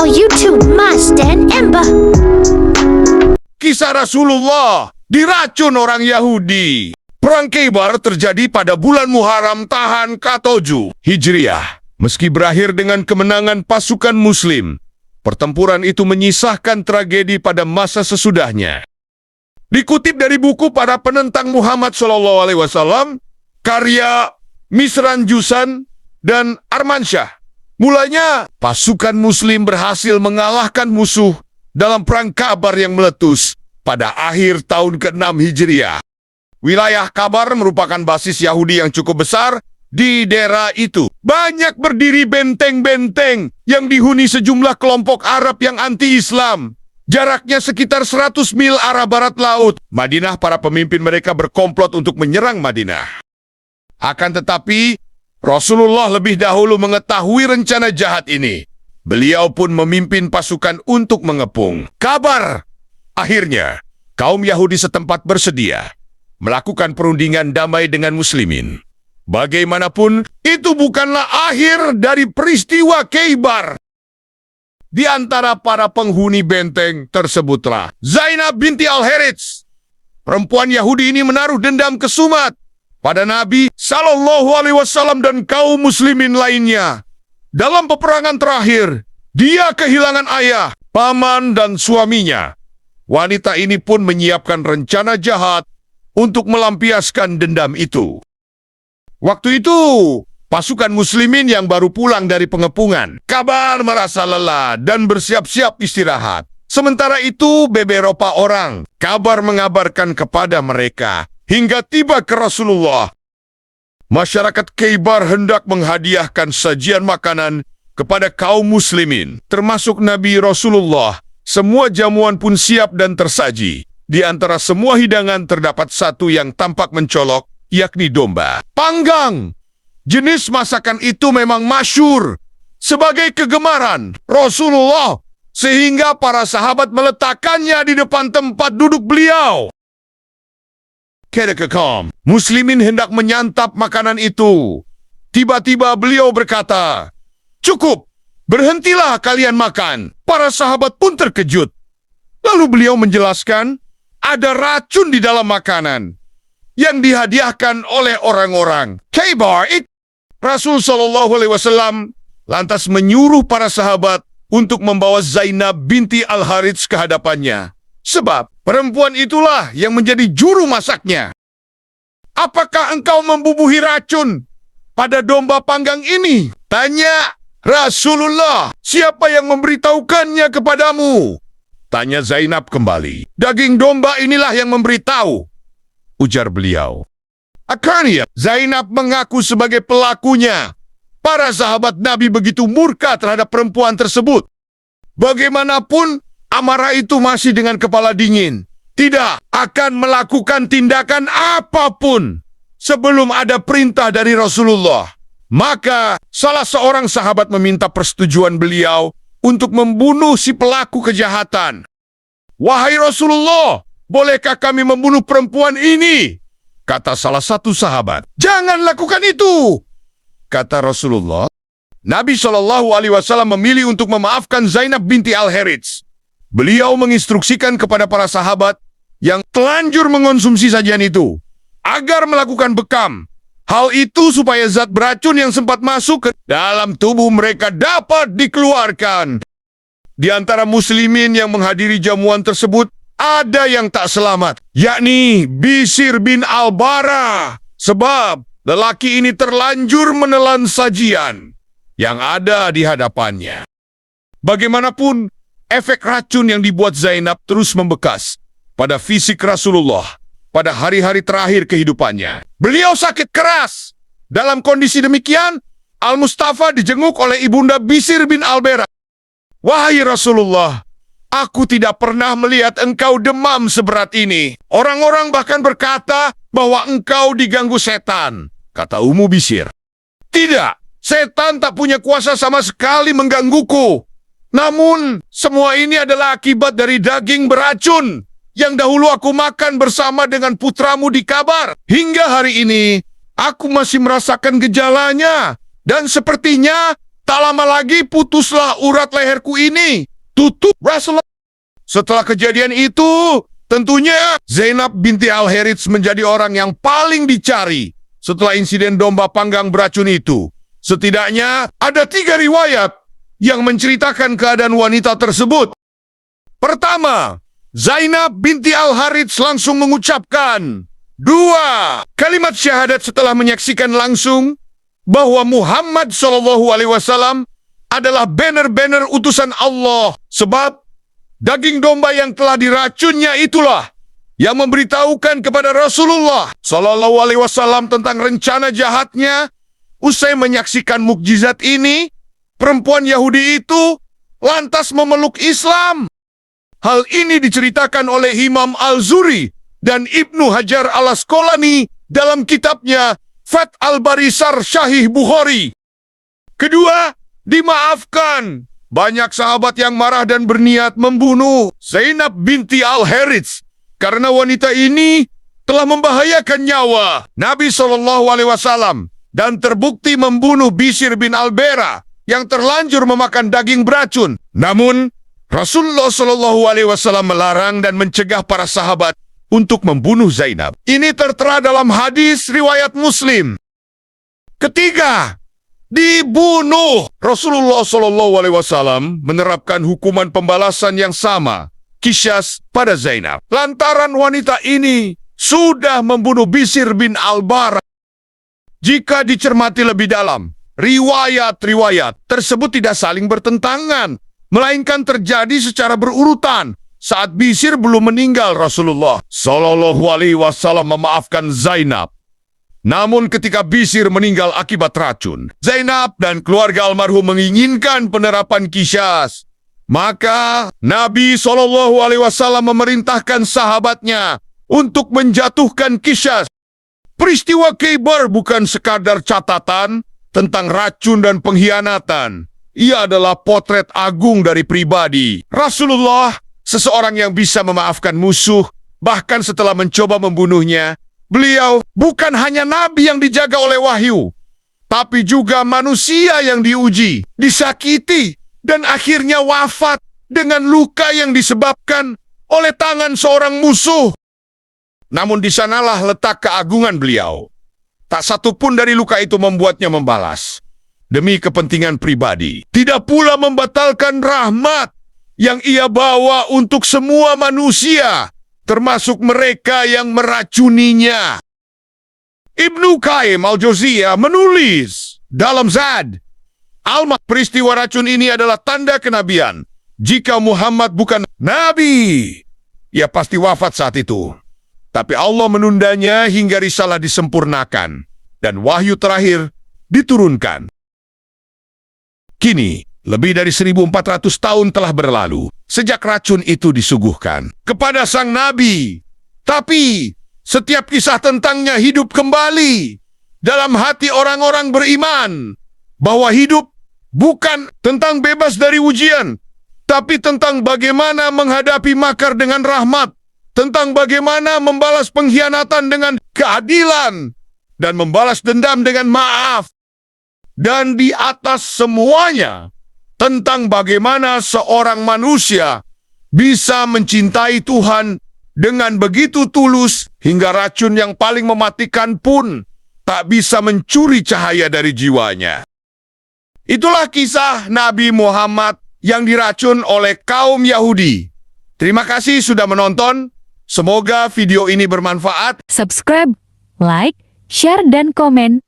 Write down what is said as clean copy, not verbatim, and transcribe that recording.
all YouTube Mas dan Ember. Kisah Rasulullah diracun orang Yahudi. Perang Khaybar terjadi pada bulan Muharram Tahan ke-7 Hijriah. Meski berakhir dengan kemenangan pasukan Muslim, pertempuran itu menyisahkan tragedi pada masa sesudahnya. Dikutip dari buku para penentang Muhammad SAW, karya Misran Jusan dan Armansyah. Mulanya, pasukan Muslim berhasil mengalahkan musuh dalam perang Khaybar yang meletus pada akhir tahun ke-6 Hijriah. Wilayah Khaybar merupakan basis Yahudi yang cukup besar di daerah itu. Banyak berdiri benteng-benteng yang dihuni sejumlah kelompok Arab yang anti-Islam. Jaraknya sekitar 100 mil arah barat laut. Madinah, para pemimpin mereka berkomplot untuk menyerang Madinah. Akan tetapi, Rasulullah lebih dahulu mengetahui rencana jahat ini. Beliau pun memimpin pasukan untuk mengepung Khaybar. Akhirnya, kaum Yahudi setempat bersedia melakukan perundingan damai dengan Muslimin. Bagaimanapun, itu bukanlah akhir dari peristiwa Khaybar. Di antara para penghuni benteng tersebutlah Zainab binti Al-Harits. Perempuan Yahudi ini menaruh dendam kesumat pada Nabi SAW dan kaum Muslimin lainnya. Dalam peperangan terakhir, dia kehilangan ayah, paman, dan suaminya. Wanita ini pun menyiapkan rencana jahat untuk melampiaskan dendam itu. Waktu itu, pasukan Muslimin yang baru pulang dari pengepungan Khaybar merasa lelah dan bersiap-siap istirahat. Sementara itu, beberapa orang Khaybar mengabarkan kepada mereka hingga tiba ke Rasulullah. Masyarakat Khaybar hendak menghadiahkan sajian makanan kepada kaum Muslimin, termasuk Nabi Rasulullah. Semua jamuan pun siap dan tersaji. Di antara semua hidangan terdapat satu yang tampak mencolok, yakni domba panggang. Jenis masakan itu memang masyhur sebagai kegemaran Rasulullah, sehingga para sahabat meletakkannya di depan tempat duduk beliau. Ketika Muslimin hendak menyantap makanan itu, tiba-tiba beliau berkata, "Cukup, berhentilah kalian makan." Para sahabat pun terkejut. Lalu beliau menjelaskan, ada racun di dalam makanan yang dihadiahkan oleh orang-orang Khaybar. Rasul SAW lantas menyuruh para sahabat untuk membawa Zainab binti Al-Harits ke hadapannya. Sebab perempuan itulah yang menjadi juru masaknya. "Apakah engkau membubuhi racun pada domba panggang ini?" tanya Rasulullah. "Siapa yang memberitahukannya kepadamu?" tanya Zainab kembali. "Daging domba inilah yang memberitahu," ujar beliau. Akhirnya, Zainab mengaku sebagai pelakunya. Para sahabat Nabi begitu murka terhadap perempuan tersebut. Bagaimanapun, amarah itu masih dengan kepala dingin. Tidak akan melakukan tindakan apapun sebelum ada perintah dari Rasulullah. Maka, salah seorang sahabat meminta persetujuan beliau untuk membunuh si pelaku kejahatan. "Wahai Rasulullah, bolehkah kami membunuh perempuan ini?" kata salah satu sahabat. "Jangan lakukan itu," kata Rasulullah. Nabi SAW memilih untuk memaafkan Zainab binti Al-Harits. Beliau menginstruksikan kepada para sahabat yang telanjur mengonsumsi sajian itu agar melakukan bekam. Hal itu supaya zat beracun yang sempat masuk ke dalam tubuh mereka dapat dikeluarkan. Di antara Muslimin yang menghadiri jamuan tersebut, ada yang tak selamat, yakni Bishr bin Al-Bara. Sebab lelaki ini terlanjur menelan sajian yang ada di hadapannya. Bagaimanapun, efek racun yang dibuat Zainab terus membekas pada fisik Rasulullah pada hari-hari terakhir kehidupannya. Beliau sakit keras. Dalam kondisi demikian, Al-Mustafa dijenguk oleh ibunda Bishr bin Al-Bara. "Wahai Rasulullah, aku tidak pernah melihat engkau demam seberat ini. Orang-orang bahkan berkata bahwa engkau diganggu setan," kata Ummu Bishr. "Tidak, setan tak punya kuasa sama sekali menggangguku. Namun, semua ini adalah akibat dari daging beracun yang dahulu aku makan bersama dengan putramu di Khaybar. Hingga hari ini, aku masih merasakan gejalanya, dan sepertinya Tak lama lagi putuslah urat leherku ini. Tutup Rasulullah. Setelah kejadian itu, tentunya Zainab binti Al-Harits menjadi orang yang paling dicari setelah insiden domba panggang beracun itu. Setidaknya ada 3 riwayat yang menceritakan keadaan wanita tersebut. Pertama, Zainab binti Al-Harits langsung mengucapkan 2 kalimat syahadat setelah menyaksikan langsung bahwa Muhammad SAW adalah benar-benar utusan Allah. Sebab daging domba yang telah diracunnya itulah yang memberitahukan kepada Rasulullah SAW tentang rencana jahatnya. Usai menyaksikan mukjizat ini, perempuan Yahudi itu lantas memeluk Islam. Hal ini diceritakan oleh Imam Al-Zuri dan Ibnu Hajar Al-Asqalani dalam kitabnya Fath Al-Bari Syahih Bukhari. Kedua, dimaafkan. Banyak sahabat yang marah dan berniat membunuh Zainab binti Al-Harits karena wanita ini telah membahayakan nyawa Nabi SAW dan terbukti membunuh Bishr bin Al-Bara yang terlanjur memakan daging beracun. Namun, Rasulullah SAW melarang dan mencegah para sahabat untuk membunuh Zainab. Ini tertera dalam hadis riwayat Muslim. Ketiga, dibunuh. Rasulullah SAW menerapkan hukuman pembalasan yang sama, Qisas, pada Zainab. Lantaran wanita ini sudah membunuh Bishr bin Al-Bara. Jika dicermati lebih dalam, riwayat-riwayat tersebut tidak saling bertentangan, melainkan terjadi secara berurutan. Saat Bishr belum meninggal, Rasulullah SAW memaafkan Zainab. Namun ketika Bishr meninggal akibat racun, Zainab dan keluarga almarhum menginginkan penerapan Qisas. Maka Nabi SAW memerintahkan sahabatnya untuk menjatuhkan Qisas. Peristiwa Khaybar bukan sekadar catatan tentang racun dan pengkhianatan. Ia adalah potret agung dari pribadi Rasulullah, seseorang yang bisa memaafkan musuh, bahkan setelah mencoba membunuhnya. Beliau bukan hanya nabi yang dijaga oleh wahyu, tapi juga manusia yang diuji, disakiti, dan akhirnya wafat dengan luka yang disebabkan oleh tangan seorang musuh. Namun di sanalah letak keagungan beliau. Tak satu pun dari luka itu membuatnya membalas demi kepentingan pribadi. Tidak pula membatalkan rahmat yang ia bawa untuk semua manusia, termasuk mereka yang meracuninya. Ibnu Qayyim Al-Jauziyah menulis dalam Zad Al-Ma'ad, peristiwa racun ini adalah tanda kenabian. Jika Muhammad bukan nabi, ia pasti wafat saat itu. Tapi Allah menundanya hingga risalah disempurnakan dan wahyu terakhir diturunkan. Kini, lebih dari 1400 tahun telah berlalu sejak racun itu disuguhkan kepada sang nabi. Tapi setiap kisah tentangnya hidup kembali dalam hati orang-orang beriman, bahwa hidup bukan tentang bebas dari ujian, tapi tentang bagaimana menghadapi makar dengan rahmat, tentang bagaimana membalas pengkhianatan dengan keadilan, dan membalas dendam dengan maaf. Dan di atas semuanya, tentang bagaimana seorang manusia bisa mencintai Tuhan dengan begitu tulus hingga racun yang paling mematikan pun tak bisa mencuri cahaya dari jiwanya. Itulah kisah Nabi Muhammad yang diracun oleh kaum Yahudi. Terima kasih sudah menonton. Semoga video ini bermanfaat. Subscribe, like, share, dan komen.